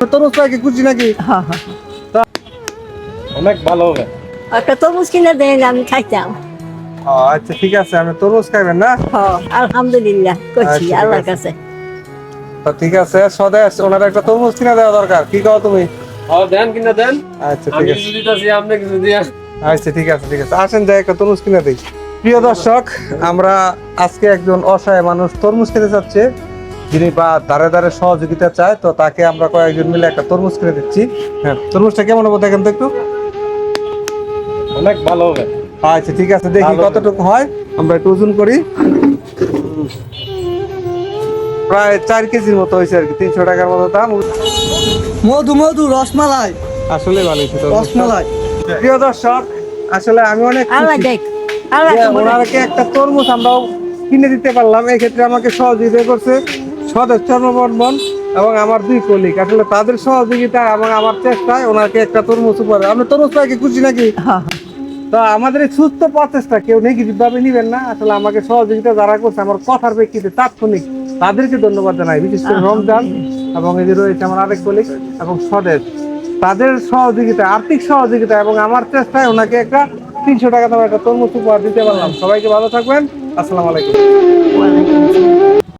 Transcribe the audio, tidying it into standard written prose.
তরমুজ পাই কি খুশি নাকি? হ্যাঁ হ্যাঁ অনেক ভালো হবে। একটা তরমুজ কিনে দেন আমি খাইতাম। আচ্ছা ঠিক আছে, আমি তরমুজ খাইবেন না? আলহামদুলিল্লাহ করছি আচ্ছা, ঠিক আল্লাহর আছে। কাছে। তো ঠিক আছে, স্বদেশ ওনার একটা তরমুজ কিনে দেওয়া দরকার, কি কও তুমি? দেন কিনা দেন। আচ্ছা ঠিক আমি আছে, কিছু দিতেছি, আপনি কিছু দিয়ে। আচ্ছা ঠিক আছে, ঠিক আছে, আসেন যাই একটা তরমুজ কিনে দিই। প্রিয় দর্শক, আমরা আজকে একজন অসহায় মানুষ তরমুজ খেতে চাচ্ছে, যিনি বা ধারে ধারে সহযোগিতা চায়, তো তাকে আমরা কয়েকজন মিলে একটা তরমুজ কিনে দিচ্ছি। হ্যাঁ, তরমুজটা কেমন হবে দেখেন তো একটু। অনেক ভালো হবে। আচ্ছা ঠিক আছে, দেখি ভালো। কতটুকু হয়, আমরা একটু ওজন করি। প্রায় 4 কেজির মতো হয়েছে আর কি, 300 টাকার মতো দাম। মধু মধু রসমালাই আসলে ভালো হয়েছে তরমুজটা। রসমালাই। প্রিয় দর্শক, আসলে আমি অনেক আল্লাহ খুশি দেখ আল্লাহ যে তোমার ওনাকে একটা তরমুজ আমরাও কিনে দিতে পারলাম। এই ক্ষেত্রে আমাকে সহযোগিতা করছে স্বদেশ চর্মবর্মন এবং আমার 2 কলিগ। আসলে তাদের সহযোগিতা এবং আমার চেষ্টায় ওনাকে একটা তরমুজ উপহার। আপনি তরমুজ পাই কি খুশি নাকি? হ্যাঁ তো আমাদের এই সুস্থ প্রচেষ্টা কেউ নেগেটিভ ভাবে নিবেন না। আসলে আমাকে সহযোগিতা যারা করছে আমার কথার প্রেক্ষিতে তাৎক্ষণিক, তাদেরকে ধন্যবাদ জানাই। বিশেষ করে রমজান এবং এই যে রয়েছে আমার আরেক কলিগ এবং স্বদেশ, তাদের সহযোগিতা, আর্থিক সহযোগিতা এবং আমার চেষ্টায় ওনাকে একটা 300 টাকা দামের একটা তরমুজ উপহার দিতে পারলাম। সবাইকে ভালো থাকবেন, আসসালামু আলাইকুম। ওয়ালাইকুম আসসালাম।